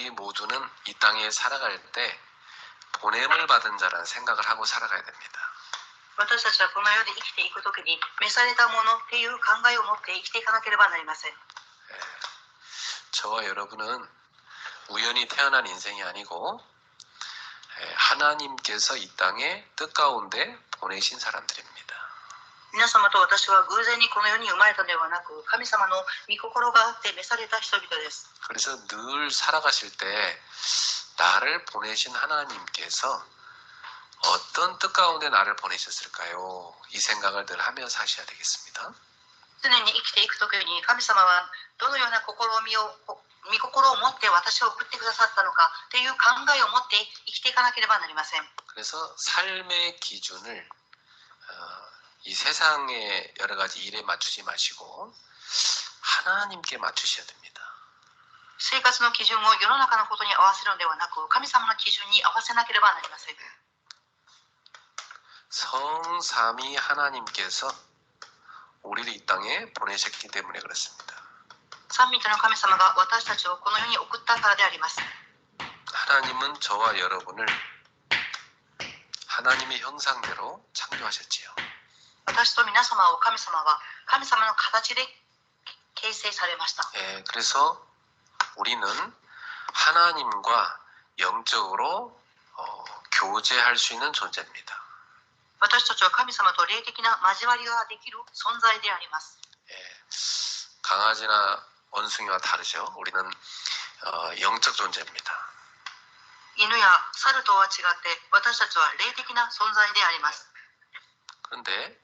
우리 모두는 이 땅에 살아갈 때 보냄을 받은 자라는 생각을 하고 살아가야 됩니다. 私たちはこの世で生きていくときに召されたものっていう考えを持って生きていかなければなりません。 저와 여러분은 우연히 태어난 인생이 아니고 하나님께서 이 땅에 뜻 가운데 보내신 사람들입니다. 皆様と私は偶然にこの世に生まれたのではなく、神様の御心があって召された人々です。 그래서 늘 살아가실 때 나를 보내신 하나님께서 어떤 뜻 가운데 나를 보내셨을까요? 이 생각을 늘 하며 사셔야 되겠습니다. 常に生きていくときに神様はどのような御心を持って私を送ってくださったのかという考えを持って生きていかなければなりません。 그래서 삶의 기준을 이 세상의 여러 가지 일에 맞추지 마시고 하나님께 맞추셔야 됩니다. 生活の基準を世の中のことに合わせるのではなく、神様の基準に合わせなければなりません。 성삼위 하나님께서 우리를 이 땅에 보내셨기 때문에 그렇습니다. 三位一体の神様が私たちをこの世に送ったからであります。 하나님은 저와 여러분을 하나님의 형상대로 창조하셨지요. 私と皆様を神様は神様の形で形成されました。 그래서 우리는 하나님과 영적으로 교제할 수 있는 존재입니다. 私たちは神様と霊的な交わりができる存在であります。 강아지나 원숭이와 다르죠. 우리는 영적 존재입니다. 犬や猿とは違って私たちは霊的な存在であります。 그런데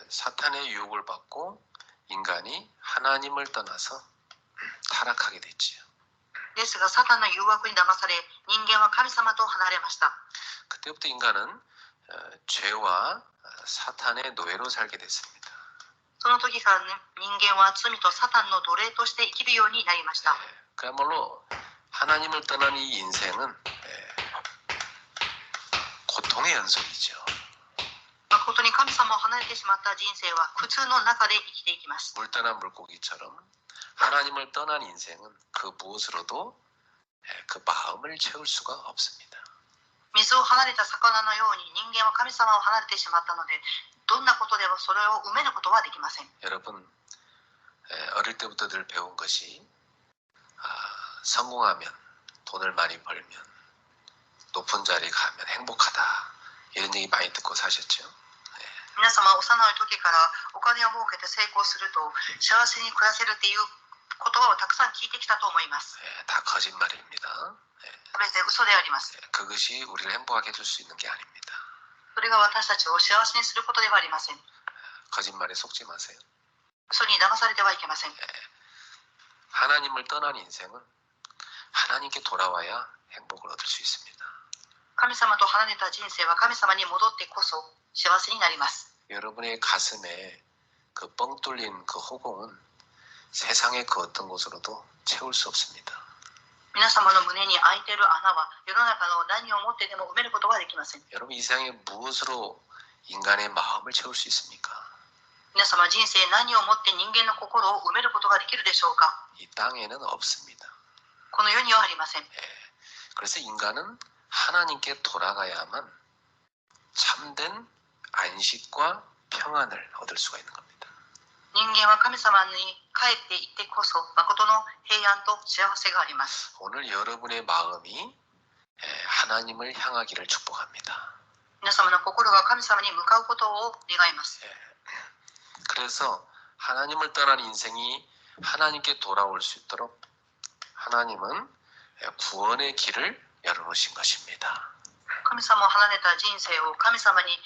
사탄의 유혹을 받고 인간이 하나님을 떠나서 타락하게 됐지요. ですがサタンの誘惑に騙され人間は神様と離れました。 그때부터 인간은 죄와 사탄의 노예로 살게 됐습니다. その時から人間は罪とサタンの奴隷として生きるようになりました。 그야말로 하나님을 떠난 이 인생은 고통의 연속이죠. 誠に神様を離れてしまった人生は苦痛の中で生きていきます。 물 떠난 물고기처럼 하나님을 떠난 인생은 그 무엇으로도 그 마음을 채울 수가 없습니다. 水を離れた魚のように人間は神様を離れてしまったので、どんなことでもそれを埋めることはできません。 여러분 어릴 때부터 늘 배운 것이 성공하면 돈을 많이 벌면 높은 자리에 가면 행복하다 이런 얘기 많이 듣고 사셨죠? 皆様幼い時からお金を儲けて成功すると幸せに暮らせるっていう言葉をたくさん聞いてきたと思います。 다 거짓말입니다. これで嘘であります。 그것이 우리를 행복하게 해줄 수 있는 게 아닙니다. それが私たちを幸せにすることではありません。 거짓말에 속지 마세요. 嘘に騙されてはいけません。 하나님을 떠난 인생은 하나님께 돌아와야 행복을 얻을 수 있습니다. 神様と離れた人生は神様に戻ってこそ幸せになります。 여러분의 가슴에 그 뻥 뚫린 그 허공은 세상의 그 어떤 곳으로도 채울 수 없습니다. 皆様の胸に開いている穴は世の中の何をもってでも埋めることはできません。 여러분 이 세상에 무엇으로 인간의 마음을 채울 수 있습니까? 皆様人生何をもって人間の心を埋めることができるでしょうか。 이 땅에는 없습니다. この世にはありません。 그래서 인간은 하나님께 돌아가야만 참된 안식과 평안을 얻을 수가 있는 겁니다. 人間は神様に帰っていってこそ誠の平安と幸せがあります。 오늘 여러분의 마음이 하나님을 향하기를 축복합니다. 皆様の心が神様に向かうことを願います。 그래서 하나님을 떠난 인생이 하나님께 돌아올 수 있도록 하나님은 구원의 길을 열어놓으신 것입니다. 神様を離れた人生を神様に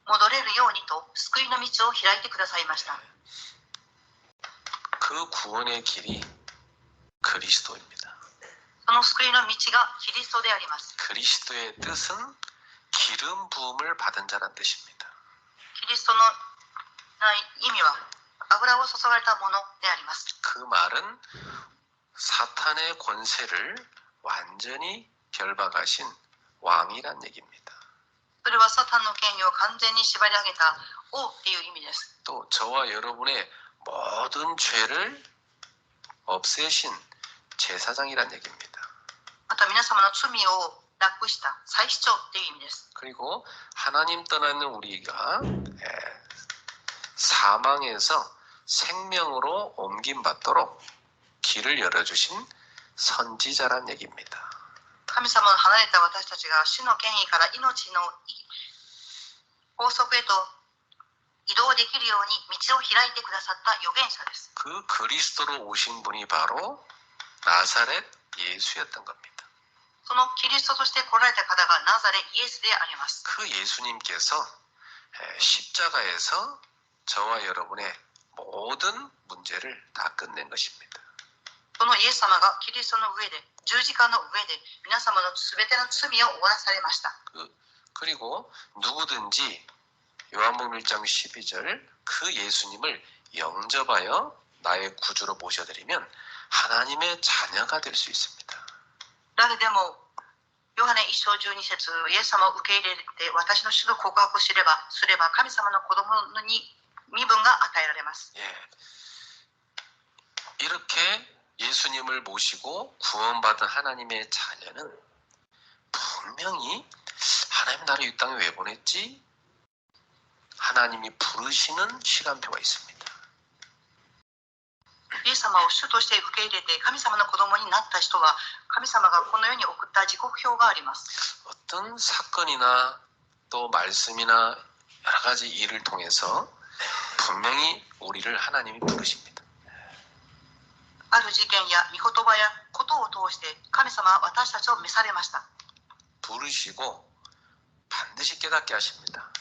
戻れるようにと救いの道を開いてくださいました。 그 구원의 길이 그리스도입니다. その救いの道がキリストであります。 그리스도의 뜻은 기름 부음을 받은 자란 뜻입니다. キリストの意味は油を注がれたものであります。 그 말은 사탄의 권세를 완전히 결박하신 왕이란 얘기입니다. それはサタンの権威を完全に縛り上げた王っていう意味です。 또 저와 여러분의 모든 죄를 없애신 제사장이란 얘기입니다. また皆様の罪をなくした再主張っていう意味です。 그리고 하나님 떠나는 우리가 사망에서 생명으로 옮김받도록 길을 열어주신 선지자란 얘기입니다. 神様の離れた私たちが死の権威から命の法則へと移動できるように道を開いてくださった預言者です。 그 그리스도로 오신 분이 바로 나사렛 예수였던 겁니다. そのキリストとして来られた方がナザレイエスであります。 그 예수님께서 십자가에서 저와 여러분의 모든 문제를 다 끝낸 것입니다. そのイエス様がキリストの上で十字架の上で皆様のすべての罪を終わらされました。 그리고 누구든지 요한복음 1장 12절 그 예수님을 영접하여 나의 구주로 모셔드리면 하나님의 자녀가 될 수 있습니다. 誰でもヨハネ1章12節イエス様を受け入れて私の主の告白をすれば神様の子供に身分が与えられます。 이렇게 예수님을 모시고 구원받은 하나님의 자녀는 분명히 하나님 나를 이 땅에 왜 보냈지? 하나님이 부르시는 시간표가 있습니다. イエス様を主として受け入れて神様の子供になった人は神様がこの世に送った時刻表があります。 어떤 사건이나 또 말씀이나 여러 가지 일을 통해서 분명히 우리를 하나님이 부르십니다. ある事件や御言葉やことを通して神様は私たちを召されました。 부르시고 반드시 깨닫게 하십니다.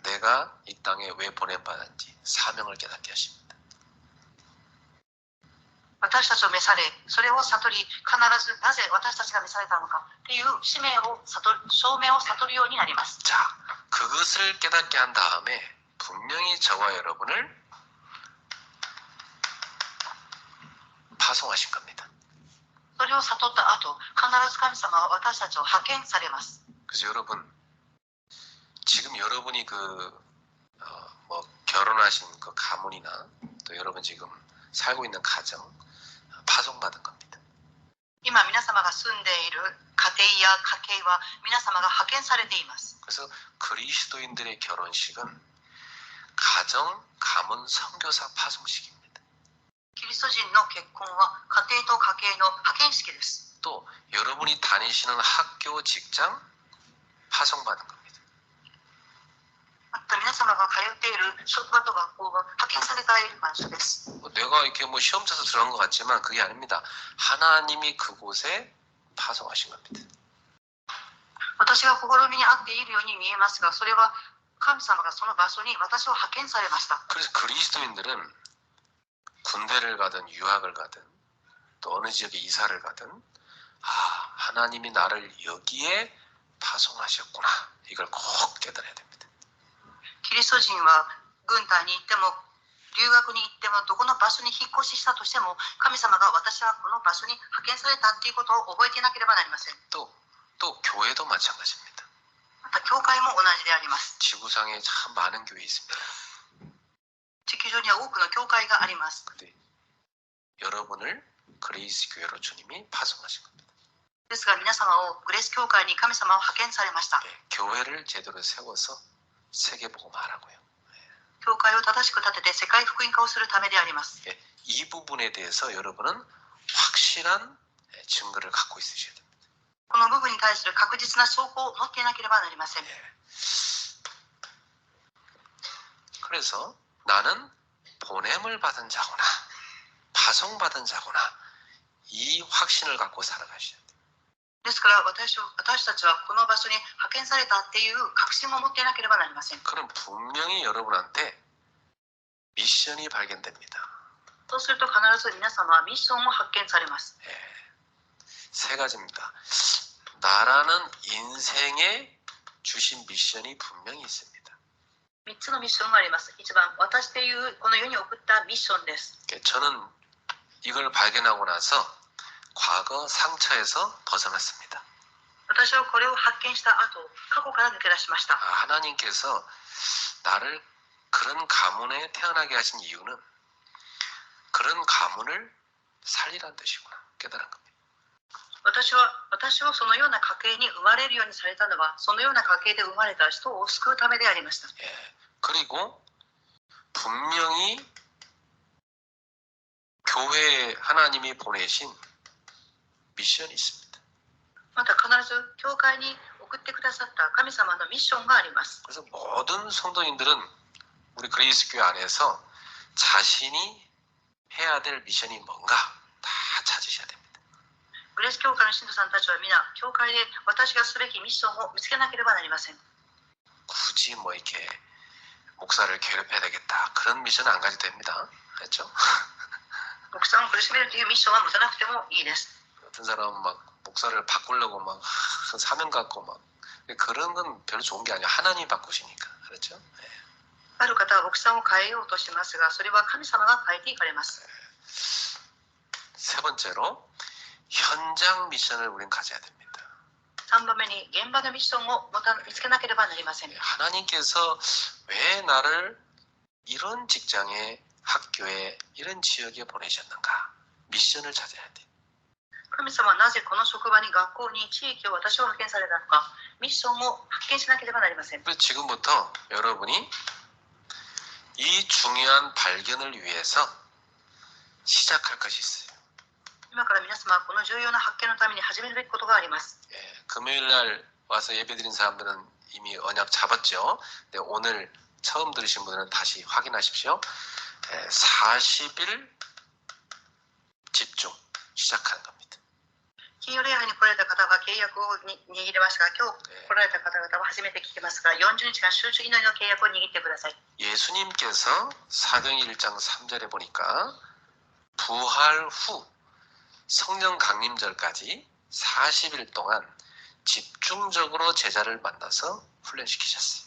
내가 이 땅에 왜 보내받았는지 사명을 깨닫게 하십니다. 私たちを召されそれを悟り必ずなぜ私たちが召されたのかという使命を証明を悟るようになります。 자, 그것을 깨닫게 한 다음에 분명히 저와 여러분을 파송하신 겁니다. それを悟った後必ず神様は私たちを派遣されます。 그래서 여러분 지금 여러분이 결혼하신 그 가문이나 또 여러분 지금 살고 있는 가정 파송받은 겁니다. 今皆様が住んでいる家庭や家計は皆様が派遣されています。 그래서 그리스도인들의 결혼식은 가정, 가문, 선교사 파송식입니다. キリスト人の結婚は家庭と家計の派遣式です。 또 여러분이 다니시는 학교, 직장 파송받은 겁니다. また皆様が通っている職場と学校は派遣されている場所です。 내가 이렇게 시험 쳐서 들어간 것 같지만 그게 아닙니다. 하나님이 그곳에 파송하신 겁니다. 私が試みに遭っているように見えますがそれは神様がその場所に私を派遣されました。 그래서 그리스도인들은 군대를 가든 유학을 가든 또 어느 지역에 이사를 가든 하나님이 나를 여기에 파송하셨구나. 이걸 꼭 깨달아야 됩니다. キリスト人は軍隊に行っても留学に行ってもどこの場所に引っ越ししたとしても神様が私はこの場所に派遣されたということを覚えていなければなりません。 또 교회도 마찬가지입니다. また教会も同じであります。 지구상에 참 많은 교회 있습니다. 地球上には多くの教会があります。 근데 여러분을 그레이스 교회로 주님이 파송하신 겁니다. ですが皆様をグレース教会に神様を派遣されました。 교회를 제대로 세워서 세계복음화하라고요. 教会を正しく立てて世界福音化をするためであります。 이 부분에 대해서 여러분은 확실한 증거를 갖고 있으셔야 됩니다. この部分に対する確実な証拠を持っていなければなりません。 그래서 나는 보냄을 받은 자구나, 파송받은 자구나, 이 확신을 갖고 살아가셔야 돼요. ですから私たちはこの場所に派遣されたっていう確信を持っていなければなりません。 그럼 분명히 여러분한테 미션이 발견됩니다. そうすると必ず皆様はミッションを発見されます。 세 가지입니다. 나라는 인생에 주신 미션이 분명히 있습니다. 3つのミッションがあります。1番、私というこの世に送ったミッションです。 저는 이걸 발견하고 나서 과거 상처에서 벗어났습니다. 私はこれを発見した後、過去から抜け出しました。 하나님께서 나를 그런 가문에 태어나게 하신 이유는 그런 가문을 살리란 뜻이구나 깨달은 겁니다. 私をそのような家系に生まれるようにされたのは、そのような家系で生まれた人を救うためでありました。 예. 그리고 분명히 교회에 하나님이 보내신 미션이 있습니다. また必ず教会に送ってくださった神様のミッションがあります。 그래서 모든 성도님들은 우리 그레이스 교회 안에서 자신이 해야 될 미션이 뭔가 다 찾으셔야 됩니다. グレース教会の信徒さんたちは皆、教会で私がすべきミッションを見つけなければなりません。 굳이 뭐 이렇게 목사를 괴롭혀야 되겠다 그런 미션은 안 가져도 됩니다. 그렇죠? 牧さんを苦しめるというミッションは持たなくてもいいです。 어떤 사람은 막 목사를 바꾸려고 막 사명 갖고 막 그런 건 별로 좋은 게 아니에요. 하나님이 바꾸시니까. 그렇죠? 네. ある方は牧さんを変えようとしますが、それは神様が変えていかれます。 세 번째로 현장 미션을 우리는 가져야 됩니다. 3番目に現場のミッションを見つけなければなりません。 하나님께서 왜 나를 이런 직장에 학교에 이런 지역에 보내셨는가? 미션을 찾아야 돼. 神様はなぜこの職場に学校に地域を私を派遣されたのか、ミッションを発見しなければなりません。 그래서 지금부터 여러분이 이 중요한 발견을 위해서 시작할 것이 있어요. 今から皆様はこの重要な発見のために始めるべきことがあります。 예, 금요일 날 와서 예배드린 사람들은 이미 언약 잡았죠. 근데 오늘 처음 들으신 분들은 다시 확인하십시오. 40일 집중 시작하는 겁니다. 金曜礼拝に来られた方は契約を握りますが、今日来られた方々は初めて聞きますが、40日間集中祈りの契約を握ってください。 예수님께서 사도행 1장 3절에 보니까 부활 후 성령 강림절까지 40일 동안 집중적으로 제자를 만나서 훈련시키셨어요.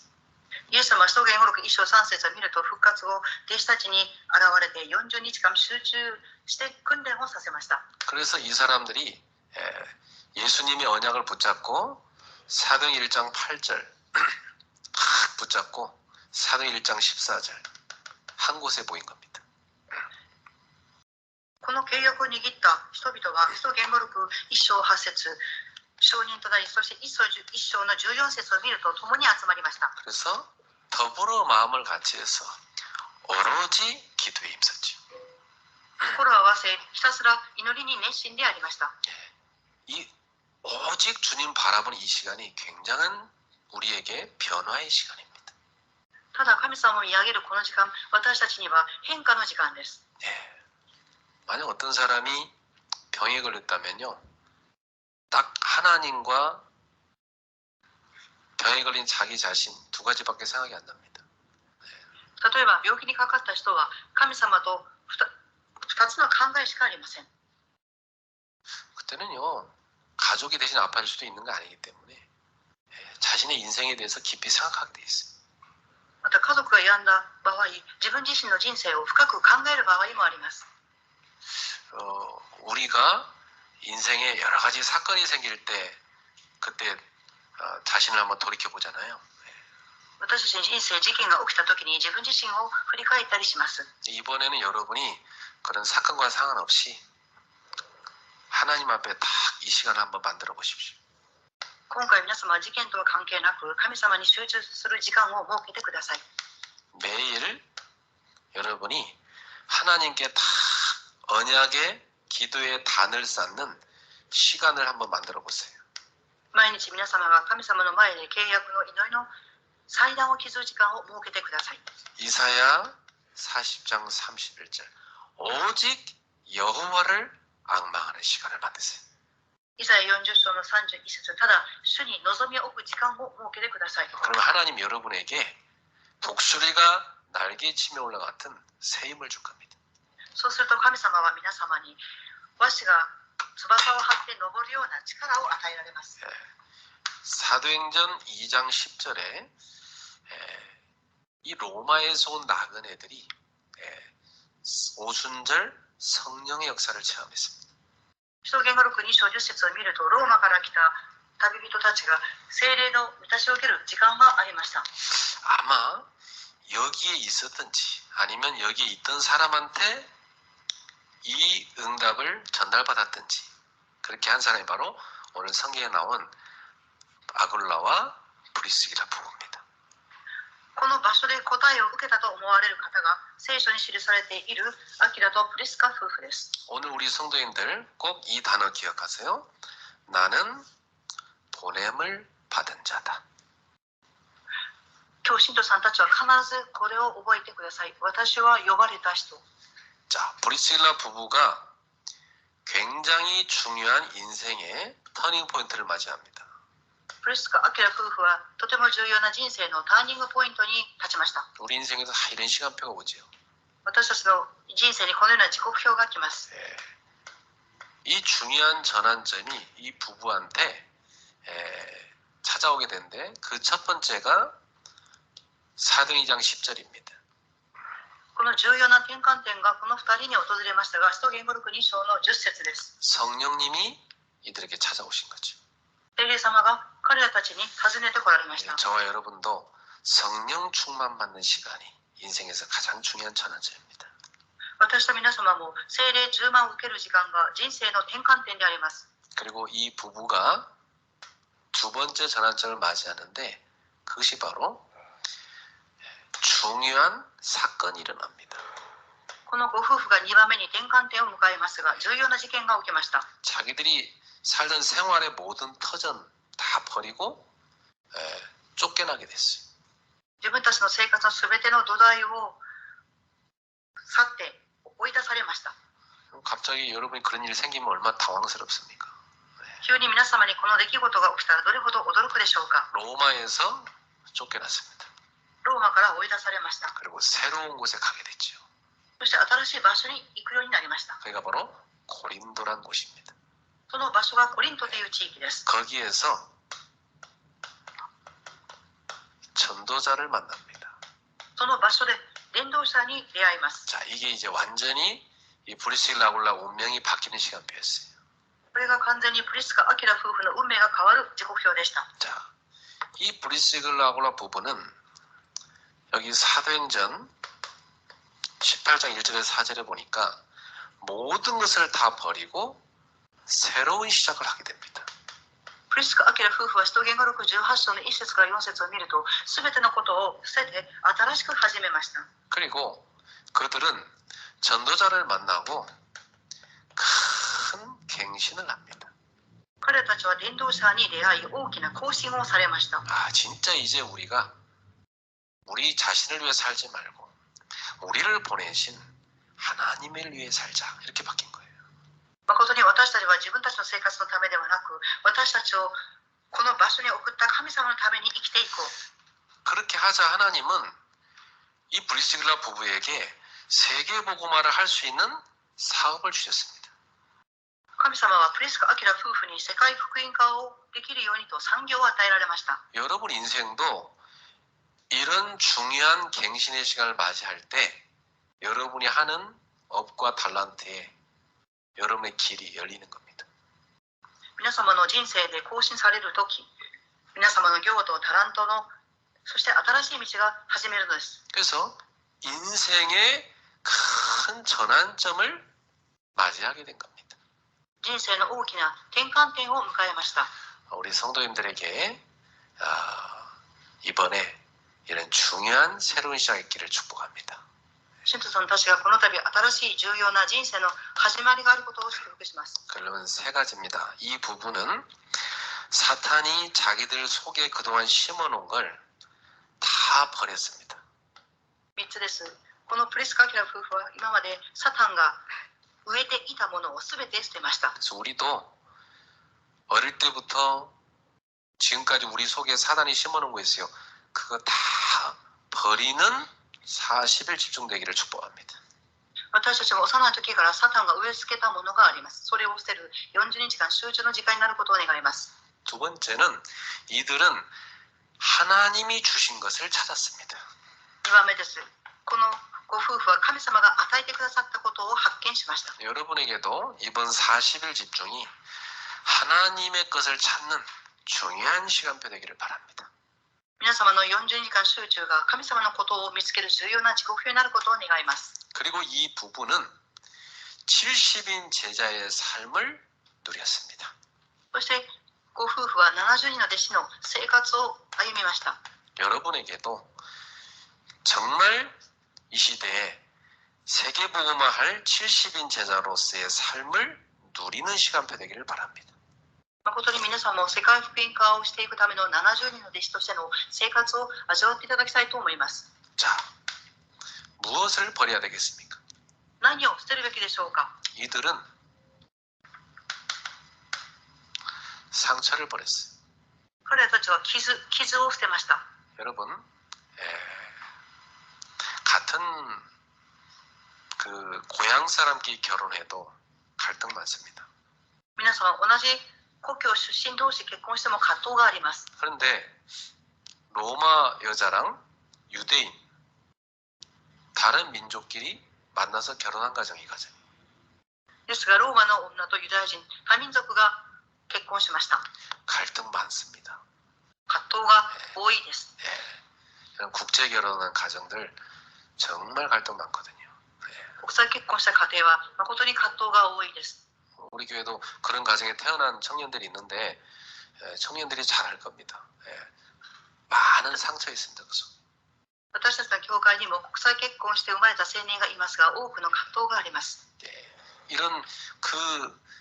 イエス様は使徒言語録1章3節を見ると、復活後、弟子たちに現れて40日間集中して訓練をさせました。 그래서 이 사람들이 예수님의 언약을 붙잡고 사도행 1장 8절 붙잡고 사도행 1장 14절 한 곳에 모인 겁니다. この契約を握った人々は、使徒言語録1章8節証人となり、そして1章の14節を見ると共に集まりました。 그래서 더불어 마음을 같이 해서 오로지 기도에 힘썼죠. 心を合わせ、ひたすら祈りに熱心でありました。 이 오직 주님 바라보는 이 시간이 굉장한 우리에게 변화의 시간입니다. ただ神様を見上げるこの時間、私たちには変化の時間です。 네. 만약 어떤 사람이 병에 걸렸다면요, 딱 하나님과 병에 걸린 자기 자신 두 가지밖에 생각이 안 납니다. 例えば病気にかかった人は神様と2つの考えしかありません。 그때는요, 가족이 대신 아파질 수도 있는 거 아니기 때문에 자신의 인생에 대해서 깊이 생각하게 돼 있어요. また家族が病んだ場合、自分自身の人生を深く考える場合もあります。 우리가 인생에 여러 가지 사건이 생길 때 그때 자신을 한번 돌이켜 보잖아요. 私たちに人生事件が起きた時に自分自身を振り返ったりします。 이번에는 여러분이 그런 사건과 상관없이 하나님 앞에 딱 이 시간을 한번 만들어 보십시오. 今回皆様は事件とは関係なく神様に集中する時間を設けてください。 매일 여러분이 하나님께 다 언약의 기도의 단을 쌓는 시간을 한번 만들어 보세요. 毎日皆様が神様の前で契約の祈りの祭壇を築く時間を設けてください。 이사야 40장 31절 오직 여호와를 앙망하는 시간을 만드세요. イザヤ40章の31節、ただ主に望みを置く時間を設けてください。 그러면 하나님 여러분에게 독수리가 날개치며 올라갔던 새 힘을 줄 겁니다. そうすると神様は皆様に和紙が翼を張って登るような力を与えられます。 사도행전 2장 10절에 이 로마에서 온 나그네들이 오순절 성령의 역사를 체험했습니다. 使徒言語録2章10節を見ると、ローマから来た旅人たちが聖霊の満たしを受ける時間がありました。 아마 여기에 있었든지 아니면 여기에 있던 사람한테 이 응답을 전달받았든지 그렇게 한 사람이 바로 오늘 성경에 나온 아굴라와 브리스기라 부부입니다. この場所で答えを受けたと思われる方が聖書に記されているアキラとプリスカ夫婦です。 오늘 우리 성도님들 꼭 이 단어 기억하세요. 나는 보냄을 받은 자다. 今日信徒さんたちは必ずこれを覚えてください。私は呼ばれた人。 자, 브리스길라 부부가 굉장히 중요한 인생의 터닝 포인트를 맞이합니다. プリスカ・アキラ夫婦はとても重要な人生のターニングポイントに立ちました。 우리 인생에도 이런 시간표가 오지요. 私たちの人生にこのような時刻表が来ます。 이 중요한 전환점이 이 부부한테 찾아오게 되는데 그 첫 번째가 사도행 2장 10절입니다. この重要な転換点がこの2人に訪れましたが、使徒言語録2章の10節です。 성령님이 이들에게 찾아오신 거죠. 聖霊様が彼らたちに訪ねてこられました。 저와 여러분도 성령 충만 받는 시간이 인생에서 가장 중요한 전환점입니다. 私と皆様も聖霊充満を受ける時間が人生の転換点であります。 그리고 이 부부가 두 번째 전환점을 맞이하는데 그것이 바로 중요한 사건이 일어납니다. このご夫婦が2番目に転換点を迎えますが、重要な事件が起きました。 자기들이 살던 생활의 모든 터전 다 버리고 쫓겨나게 됐어요. 自分たちの生活のすべての土台を去って追い出されました。 갑자기 여러분이 그런 일이 생기면 얼마나 당황스럽습니까? 急に皆様にこの出来事が起きたらどれほど驚くでしょうか。 로마에서 쫓겨났습니다. ローマから追い出されました。 그리고 새로운 곳에 가게 됐죠. そして新しい場所に行くようになりました。 그게 바로 고린도란 곳입니다. その場所がコリントという地域です。 거기에서 전도자를 만납니다. その場所で伝道者に出会います。 자, 이게 이제 완전히 이 브리스길라 아굴라 운명이 바뀌는 시간표였어요. これが完全にプリスカ・アキラ夫婦の運命が変わる時刻表でした。 자, 이 브리스길라 아굴라 부부는 여기 사도행전 18장 1절에서 4절에 보니까 모든 것을 다 버리고 새로운 시작을 하게 됩니다. プリスカ・アキラ夫婦は使徒言語録18章の1節から4節を見ると、すべてのことを捨てて新しく始めました。 그리고 그들은 전도자를 만나고 큰 갱신을 합니다. 彼たちは伝道者に出会い、大きな行進をされました。 아, 진짜 이제 우리가 우리 자신을 위해 살지 말고 우리를 보내신 하나님을 위해 살자 이렇게 바뀐 거예요. 誠に私たちは自分たちの生活のためではなく、私たちをこの場所に送った神様のために生きていこう。 그렇게 하자 하나님은 이 브리스길라 부부에게 세계복음화를 할 수 있는 사업을 주셨습니다. 神様はプリスカ・アキラ夫婦に世界福音化をできるようにと産業を与えられました。 여러분 인생도 이런 중요한 갱신의 시간을 맞이할 때 여러분이 하는 업과 달란트에 여러분의 길이 열리는 겁니다. 皆様の人生で更新されるとき、皆様の業とタラントの、そして新しい道が始めるのです。 그래서 인생의 큰 전환점을 맞이하게 된 겁니다. 人生の大きな転換点を迎えました。 우리 성도님들에게 이번에 이런 중요한 새로운 시작의 길을 축복합니다. 信徒さんたちがこの度新しい重要な人生の始まりがあることを祝福します。 그러면 세 가지입니다. 이 부부는 사탄이 자기들 속에 그동안 심어놓은 걸 다 버렸습니다. 3つです。このプリスカ・アキラ夫婦は今までサタンが植えていたものをすべて捨てました。 그래서 우리도 어릴 때부터 지금까지 우리 속에 사단이 심어놓은 거 있어요. 그거 다 버리는 40일 집중되기를 축복합니다. 私たちも幼い時からサタンが植え付けたものがあります。それを捨てる40日間集中の時間になることを願います。 두 번째는 이들은 하나님이 주신 것을 찾았습니다. 2番目です。このご夫婦は神様が与えてくださったことを発見しました。 여러분에게도 이번 40일 집중이 하나님의 것을 찾는 중요한 시간표 되기를 바랍니다. 皆様の40日間集中が神様のことを見つける重要な時刻表になることを願います。 그리고 이 부부는 70인 제자의 삶을 누렸습니다. そしてご夫婦は70人の弟子の生活を歩みました。 여러분에게도 정말 이 시대에 세계복음화할 70인 제자로서의 삶을 누리는 시간표 되기를 바랍니다. 誠に皆さんも世界福音化をしていくための70人の弟子としての生活を味わっていただきたいと思います。 자, 무엇을 버려야 되겠습니까? 何を捨てるべきでしょうか。 이들은 상처를 버렸어요. 彼らたちは傷を捨てました。 여러분, 같은 그 고향 사람끼리 결혼해도 갈등 많습니다. 皆さん同じ故郷出身同士結婚しても葛藤があります。 그런데 로마 여자랑 유대인 다른 민족끼리 만나서 결혼한 가정이 가정. ですがローマの女とユダヤ人多民族が結婚しました。 갈등 많습니다. 葛藤が多いです。 이런 국제 결혼한 가정들 정말 갈등 많거든요. 国際結婚した家庭は誠に葛藤が多いです。 우리 교회도 그런 가정에 태어난 청년들이 있는데 청년들이 잘 알 겁니다. 많은 상처 있습니다. 그 속. 私たちの教会にも国際結婚して生まれた青年がいますが多くの葛藤があります。 이런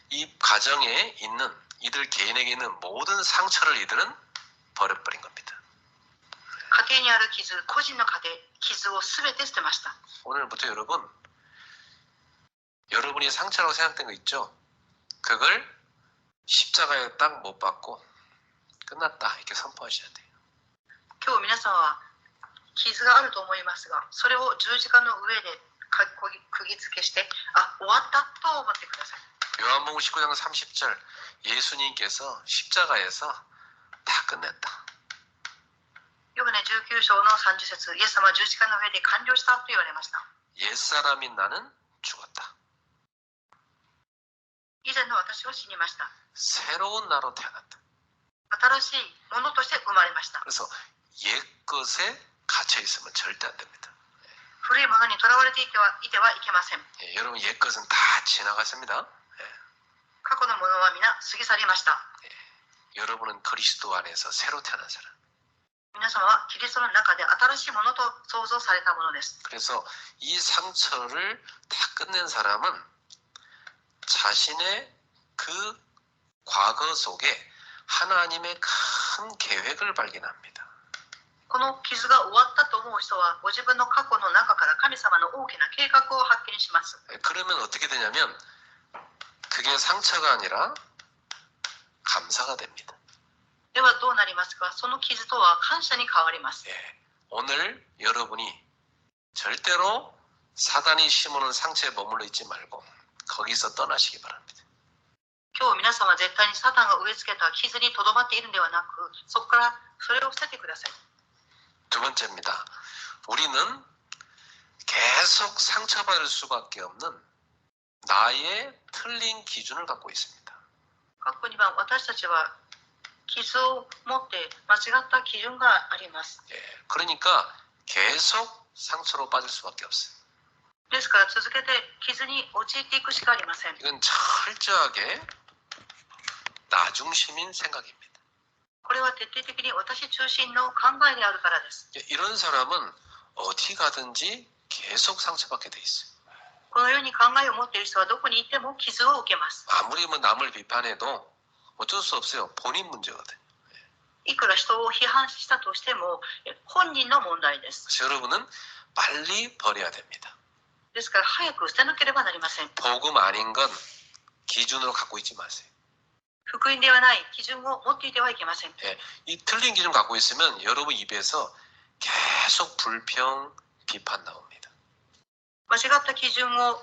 이 가정에 있는 이들 개인에게 있는 모든 상처를 이들은 버려버린 겁니다. 家庭にある傷、個人の傷を全て捨てました。 오늘부터 여러분이 상처라고 생각된 거 있죠? 그걸 십자가에 딱 못 박고 끝났다 이렇게 선포하셔야 돼요. 今日皆さんは傷があると思いますが、それを十字架の上で釘付けして、終わったと思ってください。 요한복음 19장 30절 예수님께서 십자가에서 다 끝냈다. ヨハネ19章の30節、イエス様は十字架の上で完了したと言われました。 옛사람인 나는 죽었다. 以前の私は死にました。 새로운 나로 태어났다. 新しいものとして生まれました。 그래서 옛것에 갇혀 있으면 절대 안 됩니다. 古いものにとらわれていてはいけません。 여러분 옛것은 다 지나갔습니다. 過去のものは皆過ぎ去りました。 여러분은 그리스도 안에서 새로 태어난 사람. 皆様はキリストの中で新しいものと創造されたものです。 그래서 이 상처를 다 끝낸 사람은 자신의 그 과거 속에 하나님의 큰 계획을 발견합니다. この傷が終わったと思う人はご自分の過去の中から神様の大きな計画を発見します。 그러면 어떻게 되냐면 그게 상처가 아니라 감사가 됩니다. ではどうなりますか。その傷とは感謝に変わります。 오늘 여러분이 절대로 사단이 심어놓은 상처에 머물러 있지 말고 거기서 떠나시기 바랍니다. 今日皆様は絶対にサタンが植え付けた傷にとどまっているのではなく、そこからそれを捨ててください。 두 번째입니다. 우리는 계속 상처받을 수밖에 없는 나의 틀린 기준을 갖고 있습니다. 過去には私たちは傷を持って間違った基準があります。 그러니까 계속 상처로 빠질 수밖에 없어요. ですから続けて傷に陥っていくしかありません。 이건 철저하게 나 중심인 생각입니다. これは徹底的に私中心の考えであるからです。 이런 사람은 어디 가든지 계속 상처받게 돼 있어요. このように考えを持っている人はどこに行っても傷を受けます。 아무리 남을 비판해도 어쩔 수 없어요. 본인 문제거든요. いくら人を批判したとしても本人の問題です。 그래서 여러분은 빨리 버려야 됩니다. ですから早く捨てなければなりません。 복음 아닌 건 기준으로 갖고 있지 마세요. 福音ではない基準を持っていてはいけません。 이 틀린 기준 갖고 있으면 여러분 입에서 계속 불평, 비판 나옵니다. 間違った基準を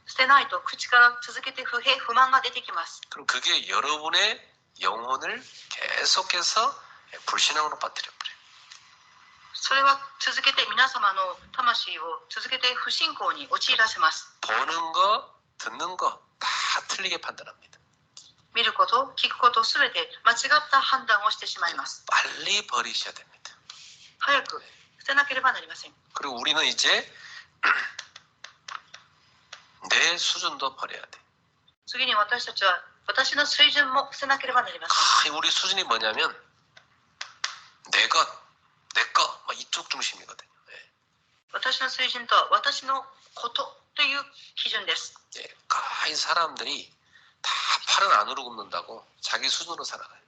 捨てないと口から続けて不平不満が出てきます。 그럼 그게 여러분의 영혼을 계속해서 불신앙으로 빠뜨려 버려요. それは続けて皆様の魂を続けて不信仰に陥らせます。 보는 거, 듣는 거 다 틀리게 판단합니다. 見ること、聞くことすべて間違った判断をしてしまいます。 빨리 버리셔야 됩니다. 早く捨てなければなりません。 그리고 우리는 이제 내 수준도 버려야 돼. 次に私たちは私の水準も捨てなければなりません。 우리 수준이 뭐냐면 내 것, 내 거, 이쪽 중심이거든요. 私の水準とは私のことという基準です。 이 사람들이 다 팔은 안으로 굽는다고 자기 수준으로 살아가요.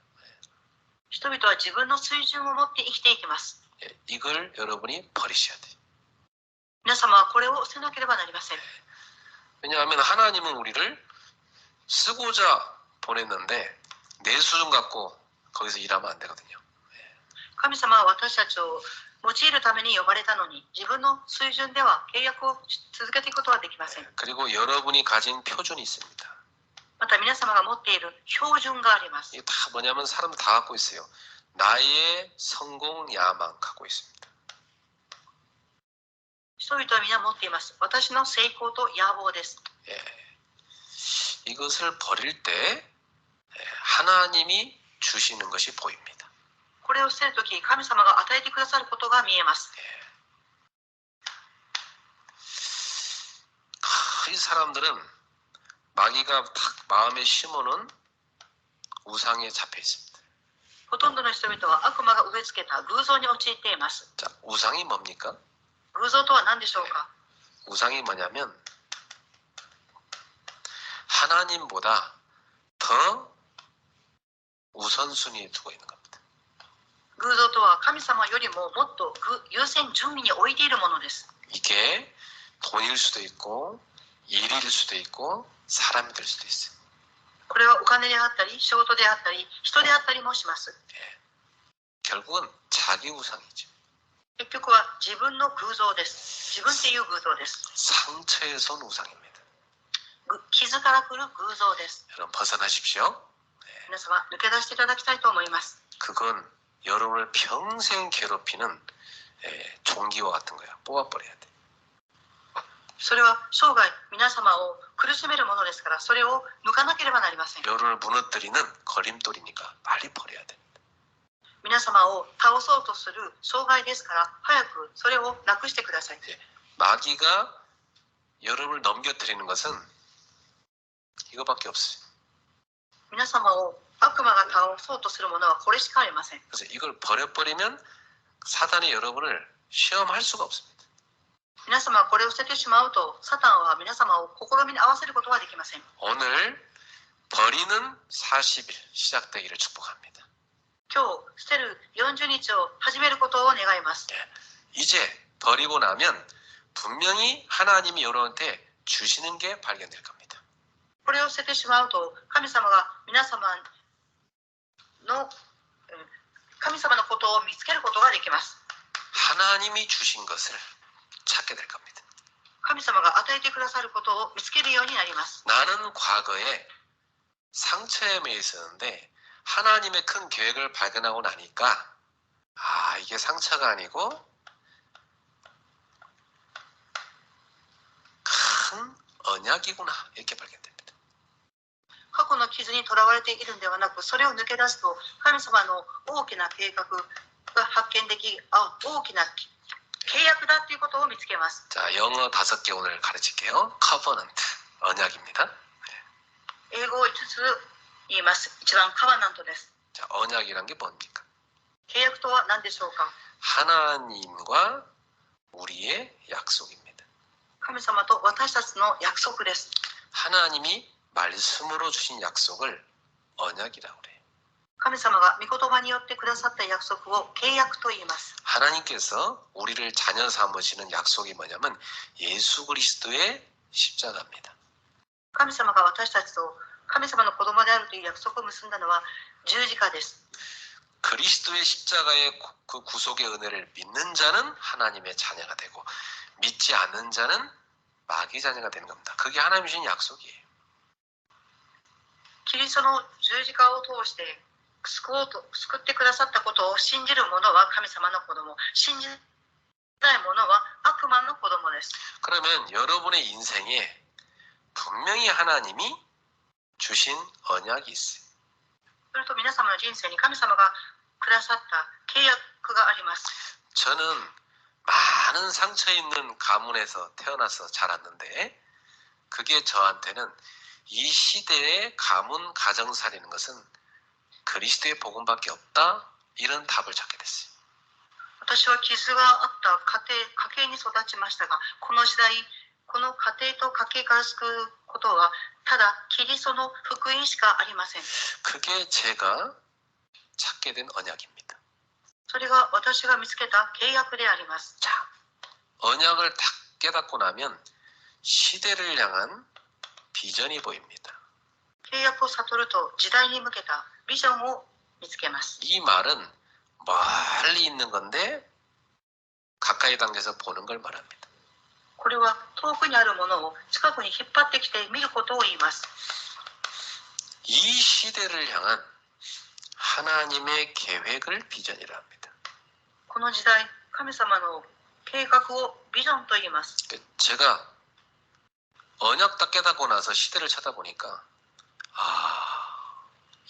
人々は自分の水準を持って生きていきます。 이걸 여러분이 버리셔야 돼요. 皆様はこれを捨てなければなりません。 왜냐하면 하나님은 우리를 쓰고자 보냈는데 내 수준 갖고 거기서 일하면 안 되거든요. 神様は私たちを用いるために呼ばれたのに、自分の水準では契約を続けていくことはできません。 그리고 여러분이 가진 표준이 있습니다. また皆様が持っている標準があります。 이게 다 뭐냐면 사람들 다 갖고 있어요. 나의 성공 야망 갖고 있습니다. 人々は皆持っています。私の成功と野望です。 이것을 버릴 때 하나님이 주시는 것이 보입니다. これを捨てるとき、神様が与えてくださることが見えます。 이 사람들은 마귀가 딱 마음에 심어놓은 우상에 잡혀 있습니다. ほとんどの人々は悪魔が植え付けた偶像に陥っています。 자, 우상이 뭡니까? 偶像とは何でしょうか。 우상이 뭐냐면 하나님보다 더 우선순위에 두고 있는 겁니다. 偶像とは神様よりももっと優先順位に置いているものです。 이게 돈일 수도 있고 일일 수도 있고 사람이 될 수도 있어요. これはお金であったり、仕事であったり、人であったりもします。 결국은 자기 우상이죠. 結局は自分の偶像です。自分っていう偶像です。 상처에서 온 우상입니다. 傷から来る偶像です。 여러분 벗어나십시오. 皆様抜け出していただきたいと思います。 그건 여러분을 평생 괴롭히는 종기와 같은 거야. 뽑아버려야 돼. それは生涯皆様を苦しめるものですから、それを抜かなければなりません。 여러분을 무너뜨리는 걸림돌이니까 빨리 버려야 돼. 皆様を倒そうとする障害ですから、早くそれをなくしてください。 마귀가 여러분을 넘겨뜨리는 것은 이거밖에 없어요. 皆様を悪魔が倒そうとするものはこれしかありません。 그래서 이걸 버려버리면 사단이 여러분을 시험할 수가 없습니다. 皆様はこれを捨ててしまうと、サタンは皆様を試みに合わせることはできません。 오늘 버리는 40일 시작되기를 축복합니다. 今日捨てる40日を始めることを願います。 이제 버리고 나면 분명히 하나님이 여러분한테 주시는 게 발견될 겁니다. これを捨ててしまうと、神様が皆様のことを見つけることができます。 하나님이 주신 것을 찾게 될 겁니다. 神様が与えてくださることを見つけるようになります。 나는 과거에 상처에 매여 있었는데 하나님의 큰 계획을 발견하고 나니까 이게 상처가 아니고 큰 언약이구나 이렇게 발견됩니다. 過去の傷にとらわれているのではなく、それを抜け出すと神様の大きな計画が発見でき、大きな契約だということを見つけます。 자, 영어 5개 오늘 가르칠게요. covenant, 언약입니다. 英語を5つ言います。一番カバナントです。 자, 언약이란 게 뭡니까? 契約とは何でしょうか。 하나님과 우리의 약속입니다. 神様と私たちの約束です。 하나님이 말씀으로 주신 약속을 언약이라고 그래요. 神様が御言葉によってくださった約束を契約と言います。 하나님께서 우리를 자녀 삼으시는 약속이 뭐냐면 예수 그리스도의 십자가입니다. 神様が私たちと神様の子供であるという約束を結んだのは十字架です。 그리스도의 십자가의 그 구속의 은혜를 믿는 자는 하나님의 자녀가 되고 믿지 않는 자는 마귀 자녀가 되는 겁니다. 그게 하나님 주신 약속이에요. キリストの十字架を通して救ってくださったことを信じる者は神様の子供、信じない者は悪魔の子供です。 그러면 여러분의 인생에 분명히 하나님이 주신 언약이 있어요. すると皆様の人生に神様がくださった契約があります。 저는 많은 상처 있는 가문에서 태어나서 자랐는데 그게 저한테는 이 시대의 가문 가정살이는 것은 그리스도의 복음밖에 없다. 이런 답을 찾게 됐어요. 私は傷があった家系に育ちましたが、この時代、この家庭と家系から救うことは、ただキリストの福音しかありません。 그게 제가 찾게 된 언약입니다. それが私が見つけた契約であります。 자, 언약을 딱 깨닫고 나면 시대를 향한 비전이 보입니다. 契約を悟ると時代に向けたビジョンを見つけます。 이 말은 멀리 있는 건데 가까이 당겨서 보는 걸 말합니다. これは遠くにあるものを近くに引っ張ってきて見ることを言います。 이 시대를 향한 하나님의 계획을 비전이라 합니다. この時代、神様の計画をビジョンと言います。 제가 언약 딱 깨닫고 나서 시대를 찾아보니까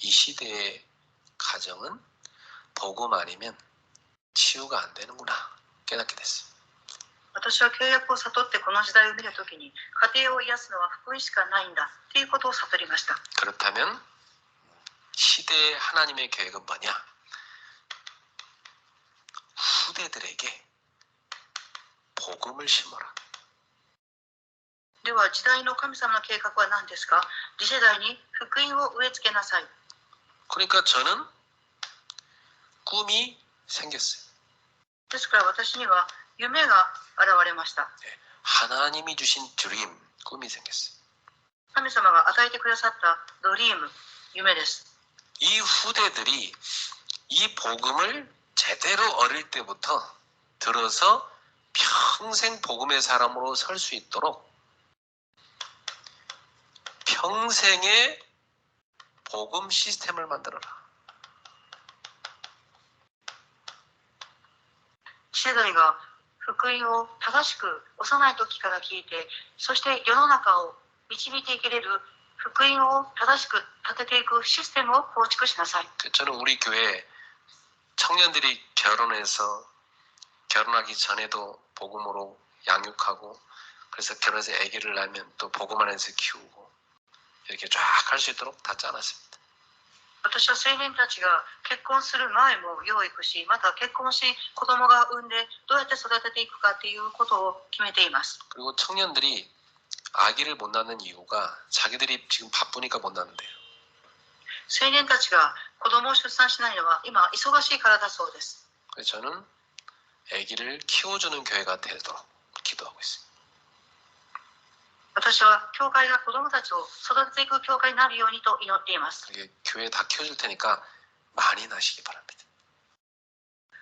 이 시대의 가정은 복음 아니면 치유가 안 되는구나 깨닫게 됐어요. 私は契約を悟ってこの時代を見るときに、家庭を癒すのは福音しかないんだということを悟りました。 그렇다면 시대의 하나님의 계획은 뭐냐? 후대들에게 복음을 심어라. では時代の神様の計画は何ですか？次世代に福音を植え付けなさい。 그러니까 저는 꿈이 생겼어요. ですから私には夢が現れました。 하나님이 주신 드림, 꿈이 생겼어요. 神様が与えてくださったドリーム、夢です。 이 후대들이 이 복음을 제대로 어릴 때부터 들어서 평생 복음의 사람으로 설 수 있도록 평생의 복음 시스템을 만들어라. 次世代が福音を正しく幼い時から聞いて、そして世の中を導いていけれる福音を正しく立てていくシステムを構築しなさい。 저는 우리 교회 청년들이 결혼해서 결혼하기 전에도 복음으로 양육하고 그래서 결혼해서 아기를 낳으면 또 복음 안에서 키우고 이렇게 쫙 할 수 있도록 다 짜놨습니다. 私は青年たちが結婚する前も養育し、また結婚し子供が産んでどうやって育てていくかということを決めています。 그리고 청년들이 아기를 못 낳는 이유가 자기들이 지금 바쁘니까 못 낳는데요. 青年たちが子供を出産しないのは今忙しいからだそうです。 그래서 저는 아기를 키워주는 교회가 되도록 기도하고 있습니다. 私は教会が子供たちを育てていく教会になるようにと祈っています。 이게 교회 다 키워줄 테니까 많이 낳으시기 바랍니다.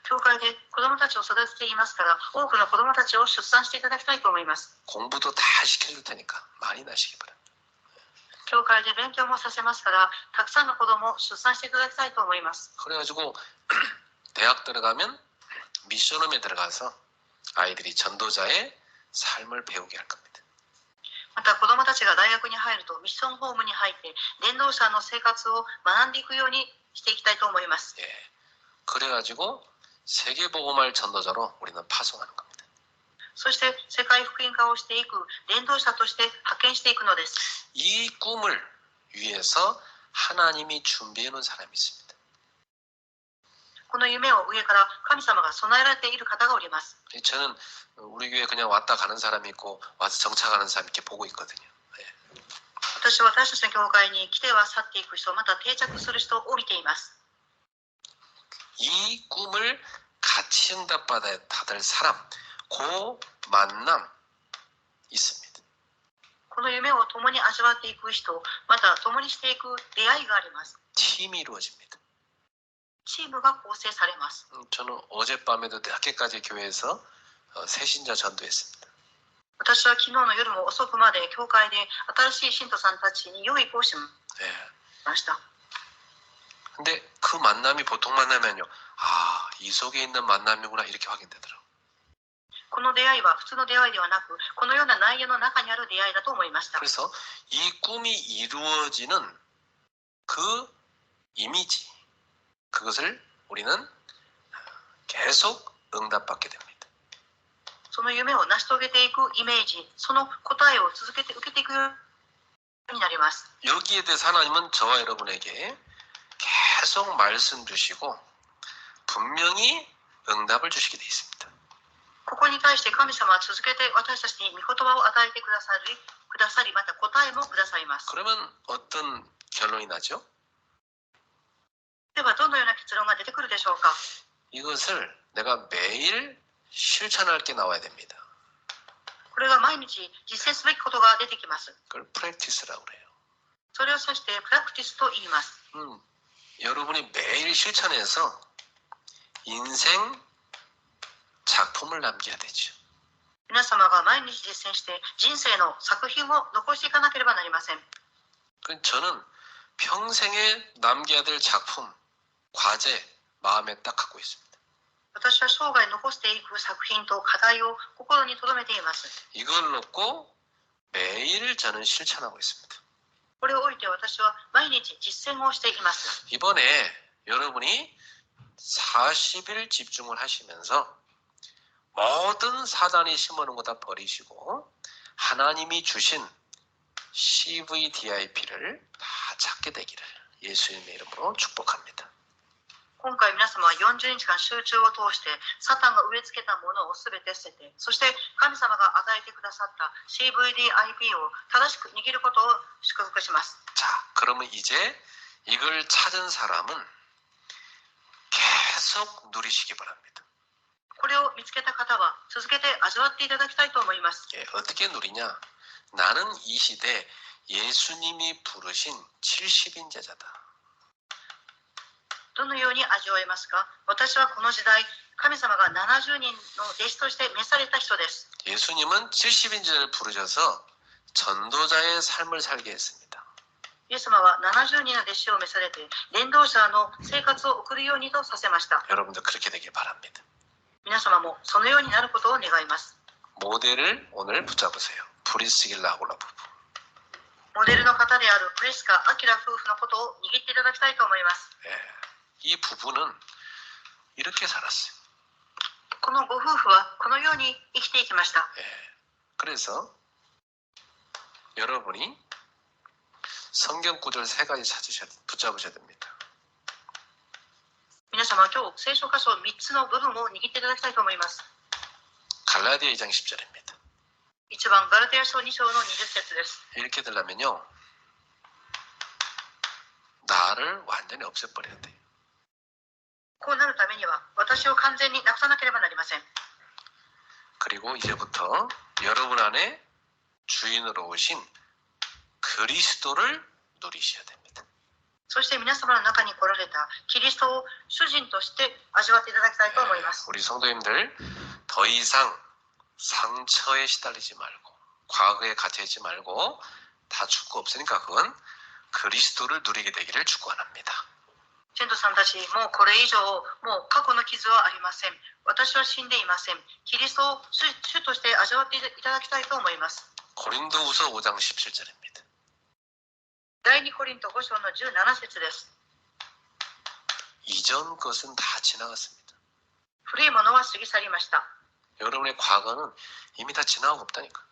教会で子供たちを育てていますから、多くの子供たちを出産していただきたいと思います。 공부도 다 시켜줄 테니까 많이 낳으시기 바랍니다. 教会で勉強もさせますから、たくさんの子供を出産していただきたいと思います。 그래가지고 대학 들어가면 미션홈에 들어가서 아이들이 전도자의 삶을 배우게 할 겁니다. また子供たちが大学に入るとミッションホームに入って伝道者の生活を学んでいくようにしていきたいと思います。 예, 그래가지고 세계복음할 전도자로 우리는 파송하는 겁니다. そして世界福音化をしていく伝道者として派遣していくのです。 이 꿈을 위해서 하나님이 준비해 놓은 사람이 있습니다. この夢を上から神様が備えられている方がおります。 저는 우리 교회 그냥 왔다 가는 사람이 있고 와서 정착하는 사람 이렇게 보고 있거든요. 예. 私は私たちの教会に来ては去っていく人、また定着する人を見ています。 이 꿈을 같이 응답받을 사람, 그 만남 있습니다. この夢を共に味わっていく人、また共にしていく出会いがあります。 팀이 이루어집니다. チームが構成されます。 저는 어젯밤에도 늦게까지 교회에서 새신자 전도했습니다. 私は昨日の夜も遅くまで教会で新しい信徒さんたちに良い講師をし 예. ました。 근데 그 만남이 보통 만나면요, 이 속에 있는 만남이구나 이렇게 확인되더라고요. この出会いは普通の出会いではなく、このような内容の中にある出会いだと思いました。 그래서 이 꿈이 이루어지는 그 이미지, 그것을 우리는 계속 응답받게 됩니다. その夢を成し遂げていくイメージ、その答えを続けて受けていくようになります。 여기에 대해서 하나님은 저와 여러분에게 계속 말씀 주시고 분명히 응답을 주시게 되어 있습니다. ここに対して神様は続けて私たちに御言葉を与えてくださり、また答えもくださいます。 그러면 어떤 결론이 나죠? ではどのような結論が出てくるでしょうか。 이것을 내가 매일 실천할 게 나와야 됩니다. これが毎日実践すべきことが出てきます。 그걸 프랙티스라고 그래요. それを指してプラクティスと言います。 여러분이 매일 실천해서 인생 작품을 남겨야 되죠. 皆様が毎日実践して人生の作品を残していかなければなりません。 저는 평생에 남겨야 될 작품, 과제 마음에 딱 갖고 있습니다. 私は生涯残していく作品と課題を心に留めています。 이걸 놓고 매일 저는 실천하고 있습니다. これを置いて私は毎日実践をしています。 이번에 여러분이 40일 집중을 하시면서 모든 사단이 심어놓은 거 다 버리시고 하나님이 주신 CVDIP를 다 찾게 되기를 예수님의 이름으로 축복합니다. 今回皆様は40日間集中を通してサタンが植え付けたものを全て捨てて、そして神様が与えてくださった CVDIP を正しく握ることを祝福します。 자, 그러면 이제 이걸 찾은 사람은 계속 누리시기 바랍니다. これを見つけた方は続けて味わっていただきたいと思います。 어떻게 누리냐? 나는 이 시대 예수님이 부르신 70인 제자다. どのように味わえますか。私はこの時代、神様が70人の弟子として召された人です。 예수님은 70인 제자를 부르셔서 전도자의 삶을 살게 했습니다. イエス様は70人の弟子を召されて伝道者の生活を送るようにとさせました。 여러분도 그렇게 되길 바랍니다. 皆様もそのようになることを願います。 모델을 오늘 붙잡으세요. 프리스길라 아굴라 부부. モデルの方であるプレスカ・アキラ夫婦のことを握っていただきたいと思います。 이 부부는 이렇게 살았어요. このご夫婦はこのように生きていきました。 그래서 여러분이 성경 구절 3가지 붙잡으셔야 됩니다. 皆様は今日聖書箇所3つの部分を握っていただきたいと思います。 갈라디아 2장 10절입니다. 1番ガラテヤ書2章の20節です。 이렇게 되려면요, 나를 완전히 없애버려야 돼요. こうなるためには私を完全になくさなければなりません。 그리고 이제부터 여러분 안에 주인으로 오신 그리스도를 누리셔야 됩니다. そして皆様の中に来られたキリストを主人として味わっていただきたいと思います。 우리 성도님들 더 이상 상처에 시달리지 말고 과거에 갇혀있지 말고 다 죽고 없으니까 그건 그리스도를 누리게 되기를 축원합니다. 信徒さんたち、もうこれ以上もう過去の傷はありません。私は死んでいません。キリストを主として味わっていただきたいと思います。 고린도후서 5장 17절입니다. 第2コリント5章の17節です。 이전 것은 다 지나갔습니다. 古いものは過ぎ去りました。 여러분의 과거는 이미 다 지나가고 없다니까.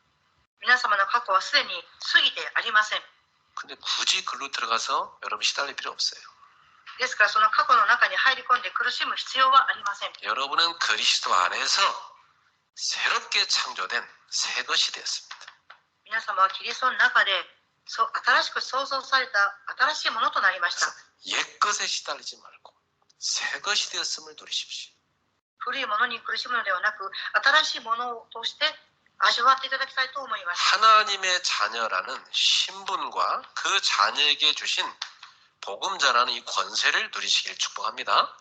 皆様の過去はすでに過ぎてありません。 근데 굳이 글로 들어가서 여러분 시달릴 필요 없어요. ですからその過去の中に入り込んで苦しむ必要はありません。 여러분은 그리스도 안에서 새롭게 창조된 새 것이 되었습니다. 皆様はキリストの中で新しく創造された新しいものとなりました。 옛 것에 시달리지 말고 새 것이 되었음을 누리십시오. 古いものに苦しむのではなく新しいものとして味わっていただきたいと思います。 하나님의 자녀라는 신분과 그 자녀에게 주신 복음 전하는 이 권세를 누리시길 축복합니다.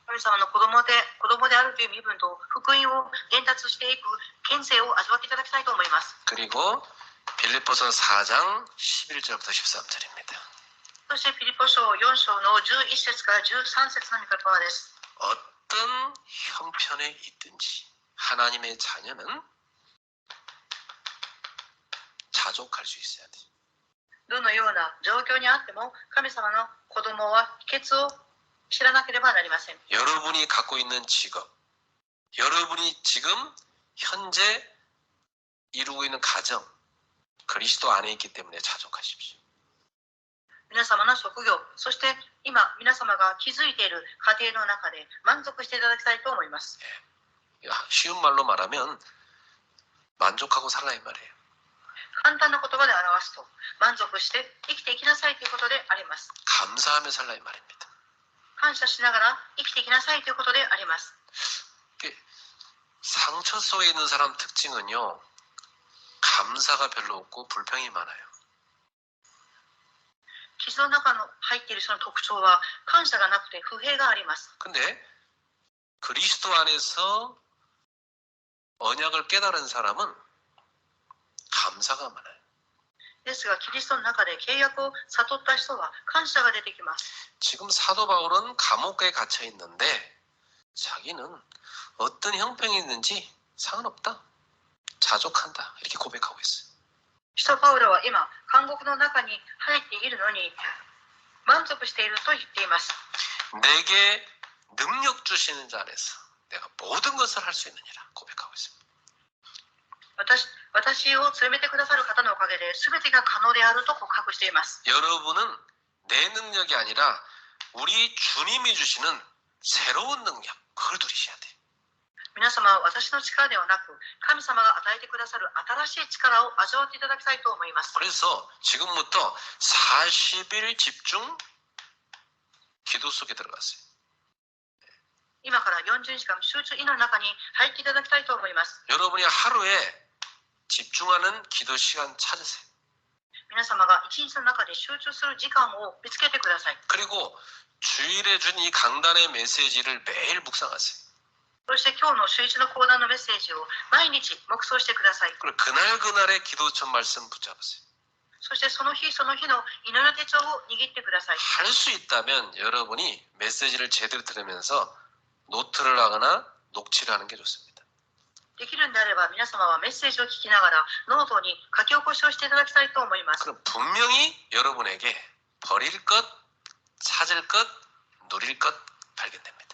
神様の子供であるという身分と福音を伝達していく権勢を味わっていただきたいと思います。 그리고 빌립보서 4장 11절부터 13절입니다. そしてフィリポ書4章の11節から13節の御言葉です。 어떤 형편에 있든지 하나님의 자녀는 자족할 수 있어야 돼요. どのような状況にあっても神様の子供は秘訣を知らなければなりません。 여러분이 갖고 있는 직업, 여러분이 지금 현재 이루고 있는 가정, 그리스도 안에 있기 때문에 자족하십시오. 皆様の職業、そして今皆様が気づいている家庭の中で満足していただきたいと思います。 쉬운 말로 말하면 만족하고 살라 이 말이에요. 簡単な言葉で表すと、満足して生きていきなさいということであります。 감사하며 살라 이 말입니다. 感謝しながら生きていきなさいということであります。 상처 속에 있는 사람 특징은요, 감사가 별로 없고 불평이 많아요. 傷の中の入っているその特徴は感謝がなくて不平があります。 근데 그리스도 안에서 언약을 깨달은 사람은 감사가 많아요. ですがキリストの中で契約を悟った人は感謝が出てきます。 지금 사도 바울은 감옥에 갇혀 있는데 자기는 어떤 형평이 있는지 상관없다. 자족한다. 이렇게 고백하고 있어요. 使徒パウロは今監獄の中に入っているのに満足していると言っています。 내게 능력 주시는 자 안에서 내가 모든 것을 할 수 있느니라 고백하고 있습니다. 私を連れてくださる方のおかげで全てが可能であると告白しています。 여러분은 내 능력이 아니라 우리 주님이 주시는 새로운 능력, 그걸 누리셔야 돼요. 皆様は私の力ではなく神様が与えてくださる新しい力を味わっていただきたいと思います。 그래서 지금부터 40일 집중 기도 속에 들어갔어요. 今から40時間集中祈りの中に入っていただきたいと思います。 여러분이 하루에 집중하는 기도 시간 찾으세요. 皆様が一日の中で集中する時間を見つけてください。 그리고 주일에 준 이 강단의 메시지를 매일 묵상하세요. そして今日の週一の講談のメッセージを毎日黙想してください。 그리고 그날그날의 기도천 말씀 붙잡으세요. そしてその日その日の祈りの手帳を握ってください。 할 수 있다면 여러분이 메시지를 제대로 들으면서 노트를 하거나 녹취를 하는 게 좋습니다. できるんであれば皆様はメッセージを聞きながらノートに書き起こしをしていただきたいと思います。 그럼 분명히 여러분에게 버릴 것, 찾을 것, 누릴 것 발견됩니다.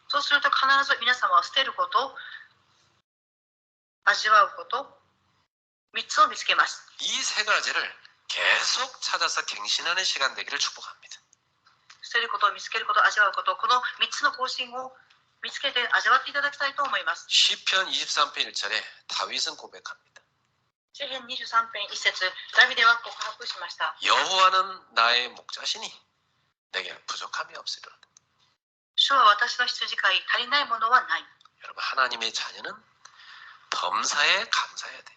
そうすると必ず皆様は捨てること、味わうこと、3つを見つけます。 이 세 가지를 계속 찾아서 갱신하는 시간 되기를 축복합니다. 捨てること、見つけること、味わうこと、この3つの更新を見つけて味わっていただきたいと思います。 시편 23편 1절에 다윗은 고백합니다. 詩編23編1節、ダビデは告白しました。 여호와는 나의 목자시니 내게 부족함이 없으리로다. 主は私の羊飼い、足りないものはない。 여러분 하나님의 자녀는 범사에 감사해야 돼요.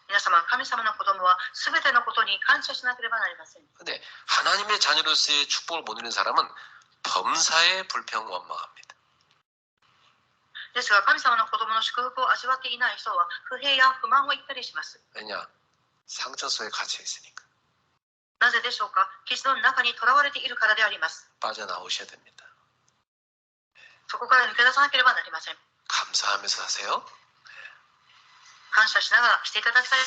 皆様、神様の子供は全てのことに感謝しなければなりません。 근데 하나님의 자녀로서의 축복을 못 누리는 사람은 범사에 불평원망합니다. ですが、神様の子供の祝福を味わっていない人は不平や不満を言ったりします。 왜냐? 상처 속에 갇혀 있으니까. なぜでしょうか。傷の中にとらわれているからであります。 빠져나오셔야 됩니다. そこから抜け出さなければなりません。 감사하면서 사세요. 感謝しながらしていただきたい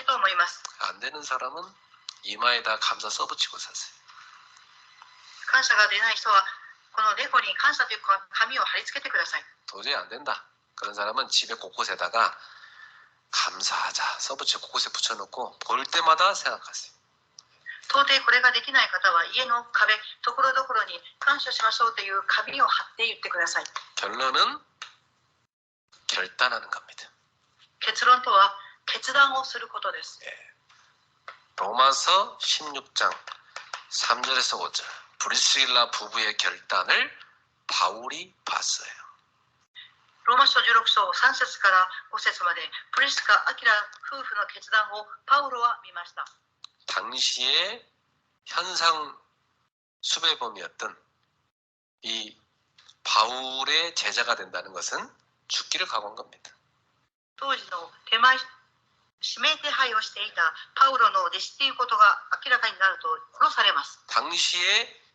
と思います。 안 되는 사람은 이마에다 감사 써붙이고 사세요. 感謝が出ない人はこのデコに感謝という紙を貼り付けてください。 도저히 안 된다. 그런 사람은 집에 곳곳에다가 감사하자 써붙여 곳곳에 붙여놓고 볼 때마다 생각하세요. 到底これができない方は家の壁ところどころに感謝しましょうという紙を貼って言ってください。 결론은 결단하는 겁니다. 結論とは決断をすることです。 로마서 16장 3절에서 5절 브리스길라 부부의 결단을 바울이 봤어요. ローマ書16章3節から5節までプリスカ・アキラ夫婦の決断をパウロは見ました。 당시에 현상 수배범이었던 이 바울의 제자가 된다는 것은 죽기를 각오한 겁니다. 当時の手前指名手配をしていたパウロの弟子ということが明らかになると殺されます。 당시에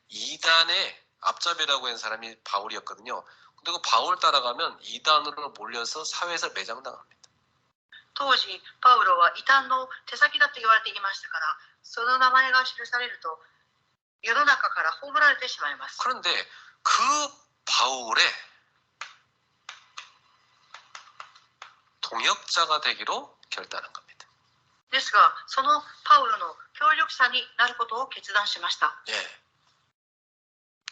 이단의 앞잡이라고 한 사람이 바울이었거든요. 근데 그 바울 따라가면 이단으로 몰려서 사회에서 매장당합니다. 当時パウロは異端の手先だと言われていましたから、その名前が記されると世の中から葬られてしまいます。 그런데 그 바울의 동역자가 되기로 결단한 겁니다. ですが、そのパウロの協力者になることを決断しました。 예.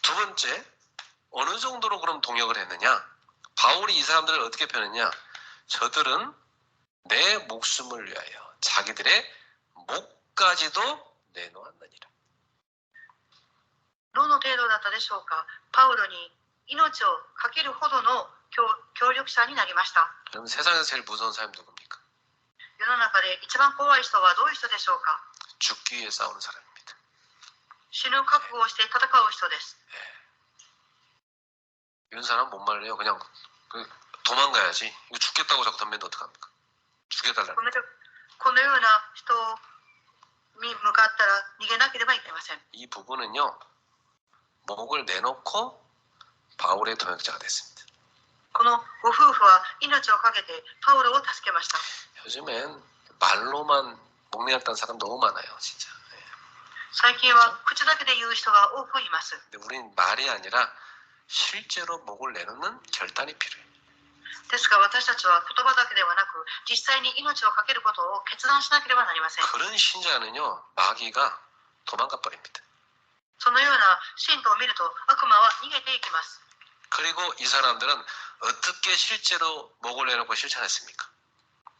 두 번째, 어느 정도로 그럼 동역을 했느냐? 바울이 이 사람들을 어떻게 표현했냐? 저들은 내 목숨을 위하여 자기들의 목까지도 내놓았느니라. どの程度だったでしょうか。パウロに命を懸けるほどの協力者になりました。 그럼 세상에서 제일 무서운 사람이 누굽니까? 世の中で一番怖い人はどういう人でしょうか。 죽기 위해 싸우는 사람입니다. 死ぬ覚悟をして戦う人です。 이런 사람 못 말려요. 그냥 도망가야지. 이거 죽겠다고 자꾸 덤비면 어떡합니까? 죽여달라는. このような人に向かったら逃げなければいけません。 이 부부는요, 목을 내놓고 바울의 동역자가 됐습니다. このご夫婦は命を懸けてパウロを助けました。 요즘엔 말로만 목 내놨다는 사람 너무 많아요, 진짜. 最近は口だけで言う人が多くいます。 근데 우린 말이 아니라 실제로 목을 내놓는 결단이 필요해요. ですが私たちは言葉だけではなく実際に命を懸けることを決断しなければなりません。 그런 신자는요, 마귀가 도망가 버립니다. そのような信徒を見ると悪魔は逃げていきます。 그리고 이 사람들은 어떻게 실제로 목을 내놓고 실천했습니까?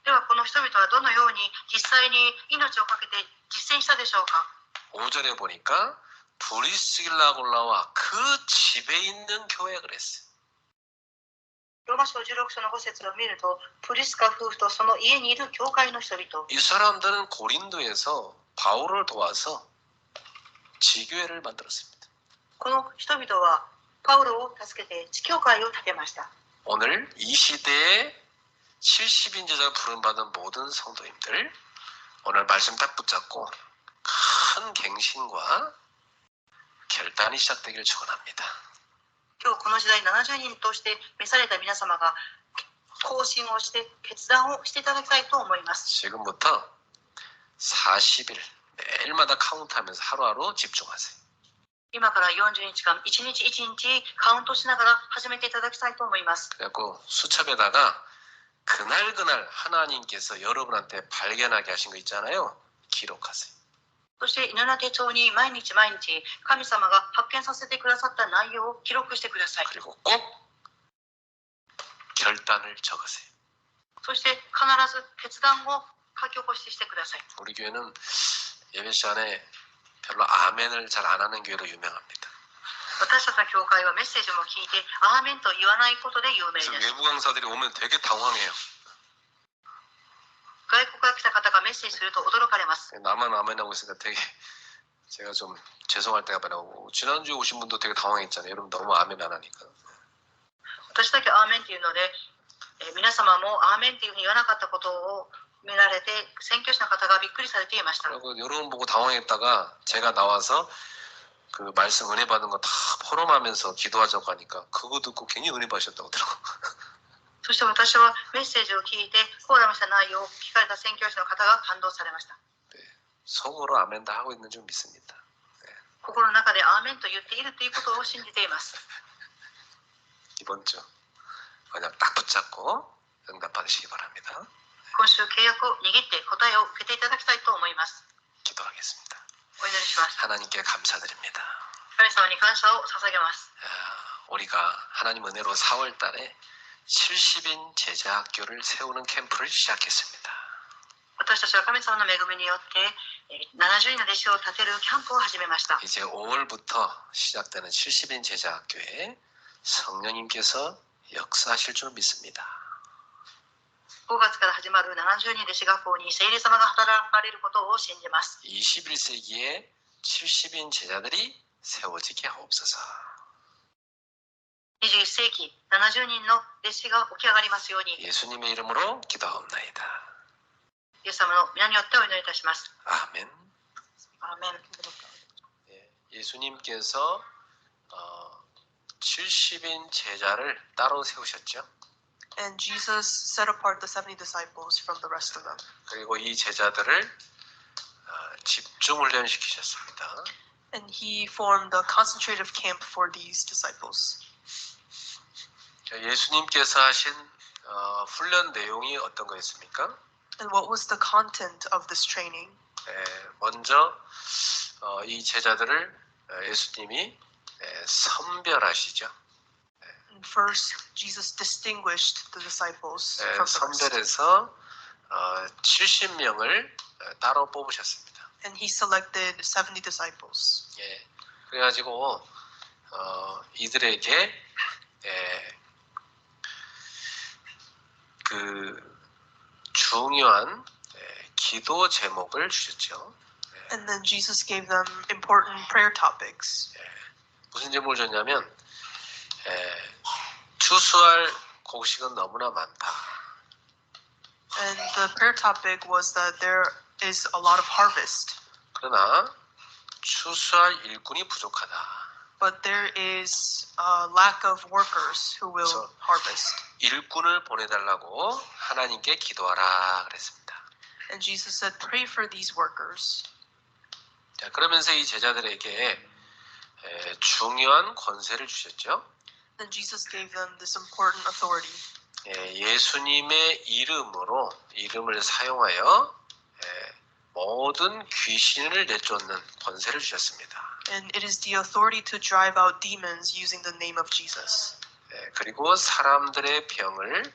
ではこの人々はどのように実際に命を懸けて実践したでしょうか。 5절에 보니까 브리스길라골라와 그 집에 있는 교회 그랬어요. ローマ書16章の5節を見ると、プリスカ夫婦とその家にいる教会の人々。 이 사람들은 고린도에서 바울을 도와서 지교회를 만들었습니다. この人々はパウロを助けて地教会を建てました。 오늘 이 시대에 70인 제자를 부름받은 모든 성도님들, 오늘 말씀 딱 붙잡고 큰 갱신과 결단이 시작되기를 축원합니다. 今日この時代70人として召された皆様が更新をして決断をしていただきたいと思います。 지금부터 40일 매일마다 카운트하면서 하루하루 집중하세요. 今から40日間一日一日カウントしながら始めていただきたいと思います。 그래갖고 수첩에다가 그날 하나님께서 여러분한테 발견하게 하신 거 있잖아요. 기록하세요. そして犬の手帳に毎日毎日神様が発見させてくださった内容を記録してください。 그리고 꼭 결단을 적으세요. そして必ず決断を書き起こしてください。 우리 교회는 예배 시간에 별로 아멘을 잘 안 하는 교회로 유명합니다. 私たちの教会はメッセージも聞いてアーメンと言わないことで有名です。 그래서 외부 강사들이 오면 되게 당황해요. 外国から来た方がメッセージすると驚かれます。 나만 아멘하고 있으니까 되게 제가 좀 죄송할 때가 많아요. 지난주에 오신 분도 되게 당황했잖아요. 여러분 너무 아멘 안 하니까. 私だけアーメンっていうので、皆様もアーメンっていうふうに言わなかったことを見られて宣教師の方がびっくりされていました。 그리고 여러분 보고 당황했다가 제가 나와서 그 말씀 은혜 받은 거 다 포럼하면서 기도하자고 하니까 그거 듣고 괜히 은혜 받으셨다고 하더라고. そして私はメッセージを聞いてフォーラムした内容を聞かれた宣教師の方が感動されました。 네, 속으로 아멘 다 하고 있는 줄 믿습니다. 心の中でアーメンと言っているということを信じています。 이번 주 그냥 딱 붙잡고 응답 받으시기 바랍니다. 今週契約を握って答えを受けていただきたいと思います。 기도하겠습니다. お祈りします。 하나님께 감사드립니다. 神様に感謝を捧げます。 우리가 하나님 은혜로 4월 달에 70인 제자 학교를 세우는 캠프를 시작했습니다. 私たちは神様の恵みによって70人の弟子を立てるキャンプを始めました。 이제 5월부터 시작되는 70인 제자 학교에 성령님께서 역사하실 줄 믿습니다. 5月から始まる70人弟子学校に聖霊様が働かれることを信じます。 21세기에 70인 제자들이 세워지게 하옵소서. 21世紀70人の弟子が起き上がりますように、 예수님의 이름으로 기도하옵나이다. イエス様の皆によってお祈りいたします。 아멘. アーメン。 예수님께서 70인 제자를 따로 세우셨죠. And Jesus set apart the 70 disciples from the rest of them. 그리고 이 제자들을 집중 훈련시키셨습니다. And he formed a concentrative camp for these disciples. 예수님께서 하신 훈련 내용이 어떤 거였습니까? And what was the content of this training? 먼저 이 제자들을 예수님이 선별하시죠. And first, Jesus distinguished the disciples from the rest. 선별해서 70명을 따로 뽑으셨습니다. And he selected 70 disciples. 예, 그래가지고 이들에게 그 중요한 기도 제목을 주셨죠. And then Jesus gave them important prayer topics. 무슨 제목을 줬냐면 추수할 곡식은 너무나 많다. And the prayer topic was that there is a lot of harvest, 그러나 추수할 일꾼이 부족하다. but there is a lack of workers who will So- harvest. 일꾼을 보내달라고 하나님께 기도하라 그랬습니다. And Jesus said, pray for these workers. 자, 그러면서 이 제자들에게 중요한 권세를 주셨죠. Then Jesus gave them this important authority. 예수님의 이름을 사용하여 모든 귀신을 내쫓는 권세를 주셨습니다. And it is the authority to drive out demons using the name of Jesus. 그리고 사람들의 병을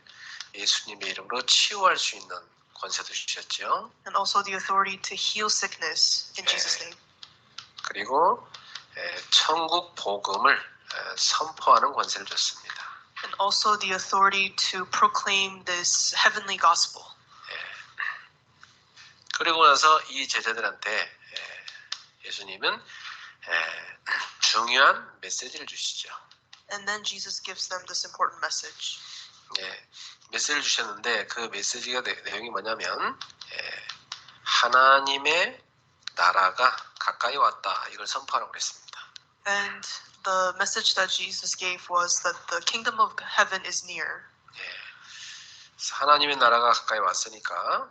예수님의 이름으로 치유할 수 있는 권세도 주셨죠. And also the authority to heal sickness in Jesus' name. 그리고 천국 복음을 선포하는 권세를 줬습니다. And also the authority to proclaim this heavenly gospel. 그리고 나서 이 제자들한테 예수님은 중요한 메시지를 주시죠. And then Jesus gives them this important message. 메시지를 주셨는데 그 메시지가 내용이 뭐냐면 하나님의 나라가 가까이 왔다 이걸 선포하라고 그랬습니다. And the message that Jesus gave was that the kingdom of heaven is near. 하나님의 나라가 가까이 왔으니까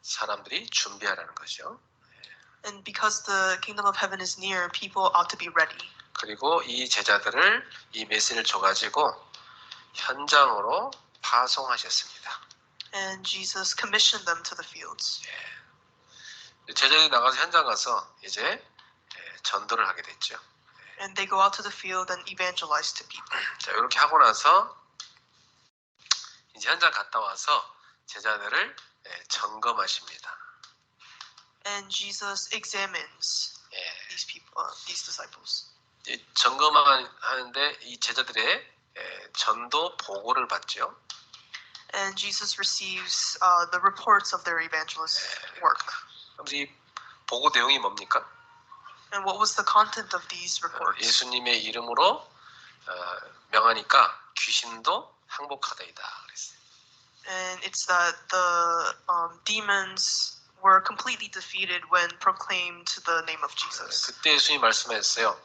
사람들이 준비하라는 거죠. And because the kingdom of heaven is near, people ought to be ready. 그리고 이 제자들을 이 메시지를 줘가지고 현장으로 파송하셨습니다. And Jesus commissioned them to the fields. 제자들이 나가서 현장 가서 이제 전도를 하게 됐죠. And they go out to the field and evangelize to people. 자, 이렇게 하고 나서 이제 현장 갔다 와서 제자들을 점검하십니다. And Jesus examines these people, these disciples. 점검하는데 이 제자들의 전도 보고를 받죠. And Jesus receives the reports of their evangelist work. 그럼 이 보고 내용이 뭡니까? And what was the content of these reports? 예수님의 이름으로 명하니까 귀신도 항복하다이다 그랬어요. And it's that the demons were completely defeated when proclaimed the name of Jesus. 그때 예수님이 말씀하셨어요.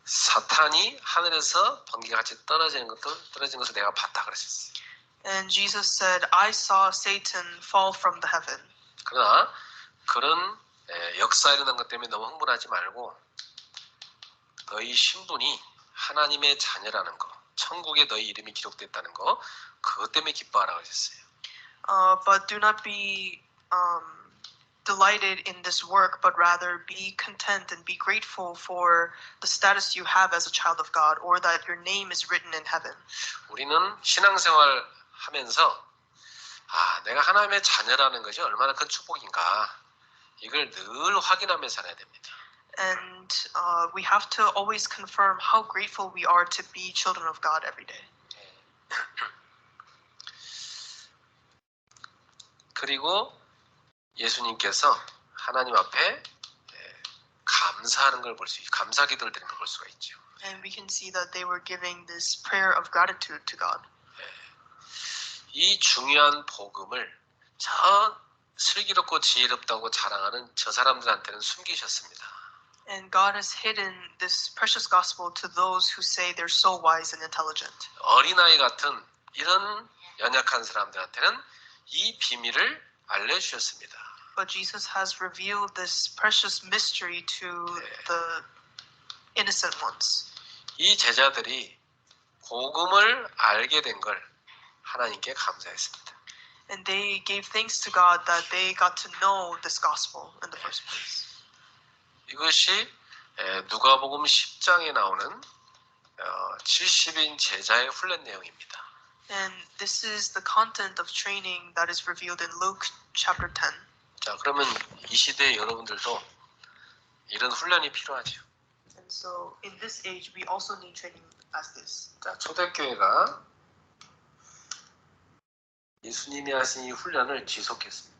사탄이 하늘에서 번개같이 떨어진 것을 내가 봤다 그랬었어요. And Jesus said, I saw Satan fall from the heaven. 그러나 그런 역사 일어난 것 때문에 너무 흥분하지 말고 너희 신분이 하나님의 자녀라는 거, 천국에 너희 이름이 기록됐다는 거, 그것 때문에 기뻐하라 그랬어요. But do not be delighted in this work, but rather be content and be grateful for the status you have as a child of God, or that your name is written in heaven. 우리는 신앙생활 하면서 내가 하나님의 자녀라는 것이 얼마나 큰 축복인가 이걸 늘 확인하며 살아야 됩니다. And we have to always confirm how grateful we are to be children of God every day. 그리고 예수님께서 하나님 앞에 감사하는 걸 볼 수 있죠. 감사 기도를 드리는 걸 볼 수가 있죠. And we can see that they were giving this prayer of gratitude to God. 이 중요한 복음을 저 슬기롭고 지혜롭다고 자랑하는 저 사람들한테는 숨기셨습니다. And God has hidden this precious gospel to those who say they're so wise and intelligent. 어린아이 같은 이런 연약한 사람들한테는 이 비밀을 알려주셨습니다. But Jesus has revealed this precious mystery to the innocent ones. 이 제자들이 복음을 알게 된 걸 하나님께 감사했습니다. And they gave thanks to God that they got to know this gospel in the first place. 이것이 누가복음 10장에 나오는 70인 제자의 훈련 내용입니다. And this is the content of training that is revealed in Luke chapter 10. 자, 그러면 이 시대에 여러분들도 이런 훈련이 필요하죠. And so in this age, we also need training as this. 자, 초대교회가 예수님이 하신 이 훈련을 지속했습니다.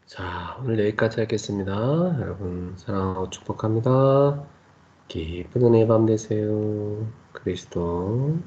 자, 오늘 여기까지 하겠습니다. 여러분 사랑하고 축복합니다. 기쁜 은혜의 밤 되세요. 그리스도